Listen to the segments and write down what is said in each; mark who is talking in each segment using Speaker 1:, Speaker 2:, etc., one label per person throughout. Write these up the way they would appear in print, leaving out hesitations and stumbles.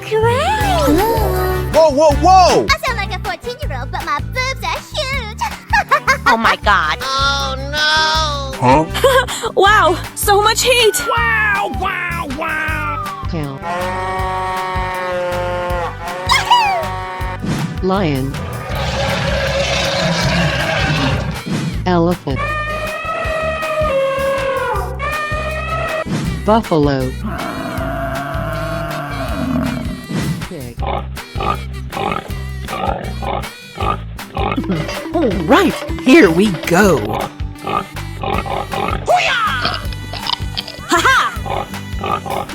Speaker 1: great!
Speaker 2: Whoa, whoa, whoa!
Speaker 1: I sound like a 14-year-old, but my boobs are huge!
Speaker 3: Oh my god.
Speaker 1: Oh no!
Speaker 2: Huh?
Speaker 4: Wow, so much heat!
Speaker 2: Wow, wow, wow!
Speaker 5: Cow. Lion. Elephant. Buffalo. Pig.
Speaker 6: All right, here we go.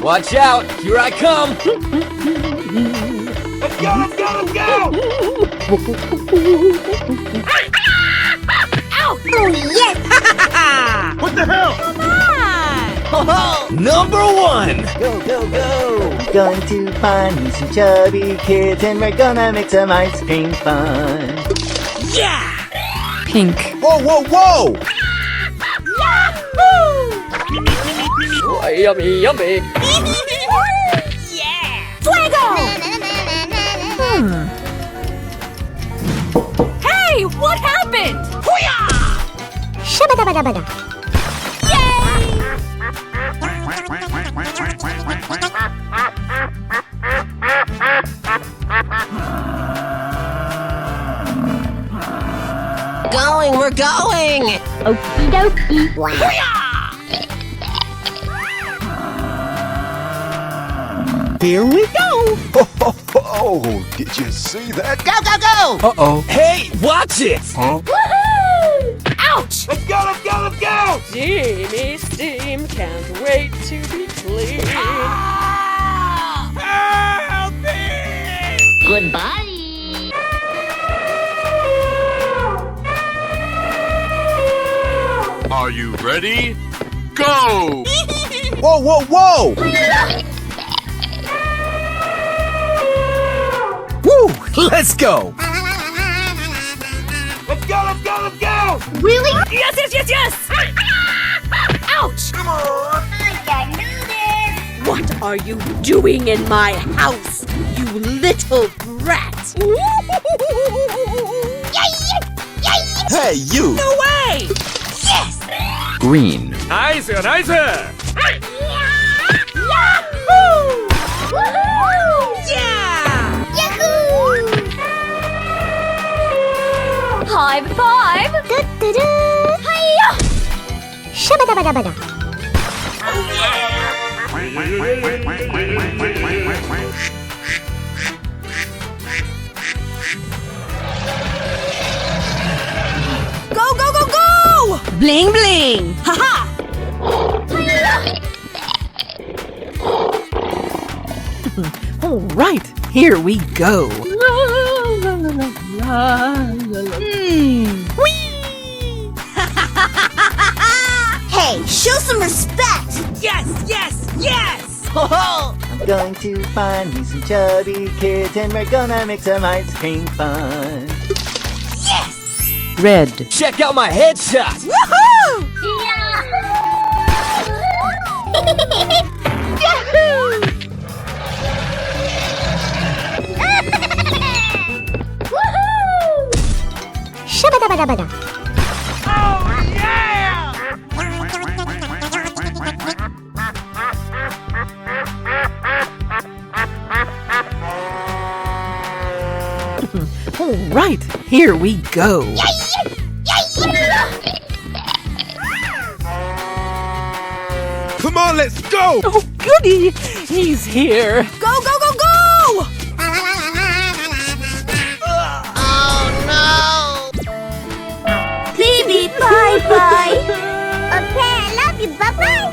Speaker 7: Watch out! Here I come!
Speaker 2: Let's go, let's go, let's go!
Speaker 1: Oh yes!
Speaker 2: What the hell?
Speaker 7: Number one!
Speaker 8: Go, go, go! Going to find me some chubby kids and we're gonna make some ice cream fun.
Speaker 6: Yeah! Pink.
Speaker 2: Whoa, whoa, whoa!
Speaker 7: Oh, yummy, yummy!
Speaker 1: Fuego!
Speaker 4: Hey, what happened?
Speaker 1: Shabba-dabba-dabba-da.
Speaker 3: Going, we're going!
Speaker 1: Okie dokie.
Speaker 6: Here we go.
Speaker 2: Oh, did you see that?
Speaker 3: Go, go, go!
Speaker 6: Uh-oh.
Speaker 7: Hey, watch it!
Speaker 2: Huh?
Speaker 4: Ouch!
Speaker 2: Let's go, let's go, let's go!
Speaker 4: Steamy steam, can't wait to be clean.
Speaker 2: Help me!
Speaker 3: Goodbye!
Speaker 9: Are you ready? Go!
Speaker 2: Whoa, whoa, whoa!
Speaker 6: Woo! Let's go.
Speaker 2: Let's go, let's go, let's go!
Speaker 1: Really?
Speaker 4: Yes, yes, yes, yes! Ouch!
Speaker 2: Come on!
Speaker 1: I got noodles!
Speaker 4: What are you doing in my house, you little brat?
Speaker 2: Hey, you!
Speaker 4: No way!
Speaker 6: Green.
Speaker 7: Nice, nice!
Speaker 1: Yahoo! Woohoo!
Speaker 4: Yeah!
Speaker 1: Yahoo!
Speaker 4: High five!
Speaker 1: Da-da-da! Hi-ya! Shabba-dabba-dabba-da.
Speaker 4: Go, go, go, go! Bling, bling! Ha-ha!
Speaker 6: All right, here we go.
Speaker 1: Hey, show some respect!
Speaker 4: Yes, yes, yes!
Speaker 8: I'm going to find me some chubby kids and we're gonna make some ice cream fun.
Speaker 6: Red.
Speaker 7: Check out my headshot!
Speaker 1: Woohoo! Yahoo! Woohoo! Shabba-dabba-dabba-da.
Speaker 2: Oh, yeah!
Speaker 6: All right, here we go.
Speaker 2: Come on, let's go!
Speaker 6: Oh, goody! He's here.
Speaker 4: Go, go, go, go!
Speaker 1: Baby, bye-bye! Okay, I love you, bye-bye!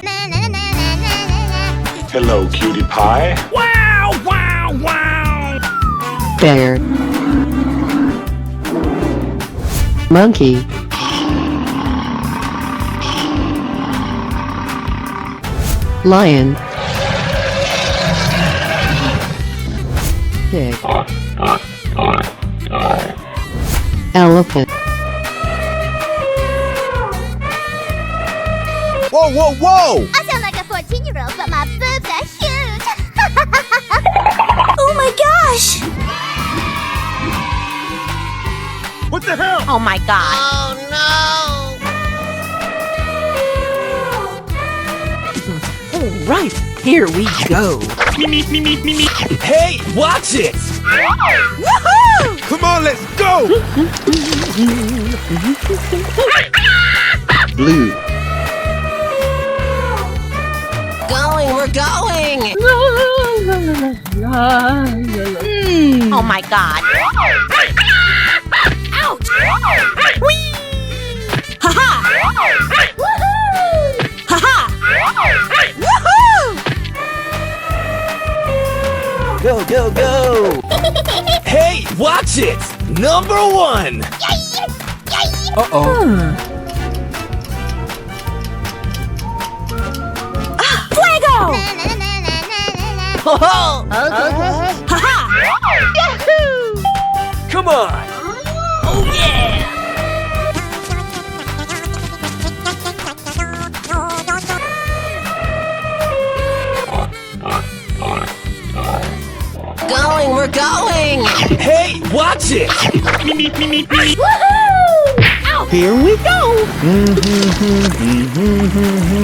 Speaker 9: Hello, cutie pie.
Speaker 2: Wow, wow, wow!
Speaker 5: Bear. Monkey. Lion. Pig. Elephant.
Speaker 2: Whoa, whoa, whoa!
Speaker 1: I sound like a 14-year-old, but my boobs are huge!
Speaker 4: Oh
Speaker 3: Oh my god. Oh no!
Speaker 6: All right, here we go.
Speaker 7: Hey, watch it!
Speaker 2: Come on, let's go!
Speaker 5: Blue.
Speaker 3: We're going! Oh my god. Ouch! Whee! Ha-ha! Woohoo! Ha-ha! Woohoo!
Speaker 8: Go, go, go!
Speaker 7: Hey, watch it! Number 1!
Speaker 2: Uh-oh.
Speaker 3: Ho-ho! Ha-ha! Yahoo!
Speaker 7: Come on!
Speaker 3: Oh yeah! We're going!
Speaker 7: Hey, watch it!
Speaker 3: Woohoo! Ow!
Speaker 8: Here we go!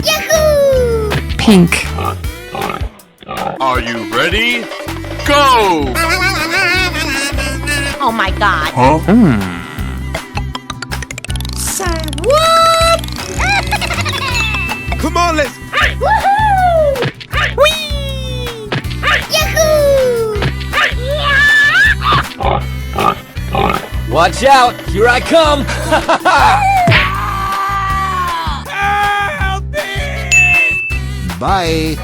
Speaker 1: Yahoo!
Speaker 6: Pink.
Speaker 9: Are you ready? Go!
Speaker 3: Oh my god.
Speaker 9: Huh?
Speaker 1: Say what?
Speaker 2: Come on, let's...
Speaker 1: Woohoo! Whee! Yahoo!
Speaker 7: Watch out! Here I come!
Speaker 2: Bye.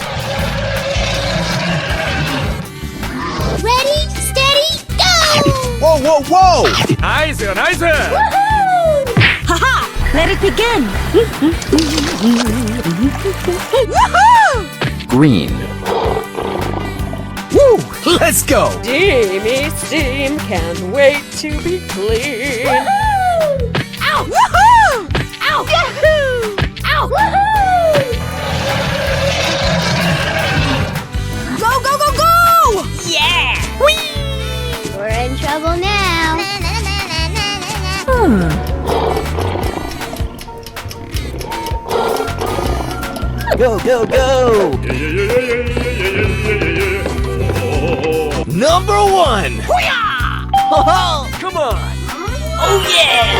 Speaker 1: Ready, steady, go!
Speaker 2: Whoa, whoa, whoa!
Speaker 7: Nice, nice!
Speaker 1: Woohoo!
Speaker 3: Ha-ha! Let it begin! Woohoo!
Speaker 6: Green.
Speaker 7: Woo! Let's go!
Speaker 4: Steamy steam, can't wait to be clean.
Speaker 1: Woohoo!
Speaker 3: Ow! Woohoo! Ow!
Speaker 1: Yahoo!
Speaker 3: Ow!
Speaker 1: Woohoo!
Speaker 3: Go, go, go, go! Yeah! Whee!
Speaker 1: We're in trouble now.
Speaker 8: Go, go, go!
Speaker 7: Number 1!
Speaker 3: Hoo-yah! Ho-ho!
Speaker 7: Come on!
Speaker 3: Oh yeah!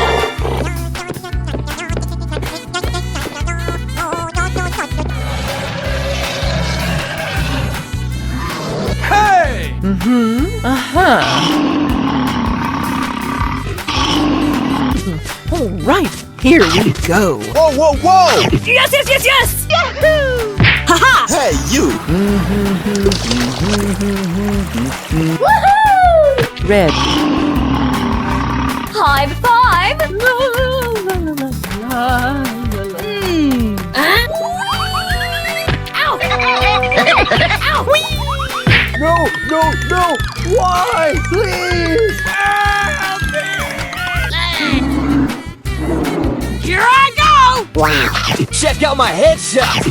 Speaker 7: Hey!
Speaker 6: All right, here we go.
Speaker 2: Whoa, whoa, whoa!
Speaker 3: Yes, yes, yes, yes!
Speaker 1: Yahoo!
Speaker 2: Ha-ha! Hey, you!
Speaker 1: Woohoo!
Speaker 6: Red.
Speaker 1: High five!
Speaker 3: Ow! Ow! Whee!
Speaker 8: No, no, no! Why? Please!
Speaker 3: Here I go!
Speaker 7: Check out my headshot!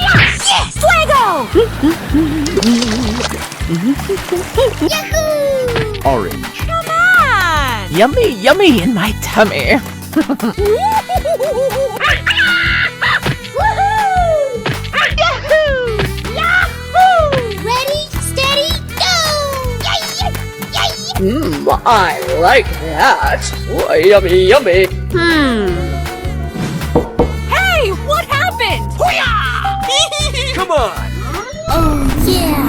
Speaker 3: Yes! Fuego!
Speaker 1: Yahoo!
Speaker 2: Orange.
Speaker 3: Come on!
Speaker 6: Yummy, yummy in my tummy.
Speaker 1: Woohoo! Yahoo! Yahoo! Ready, steady, go! Yay!
Speaker 4: I like that. Oh, yummy, yummy.
Speaker 3: Hey! What happened? Hoo-yah!
Speaker 7: Come on!
Speaker 1: Oh yeah!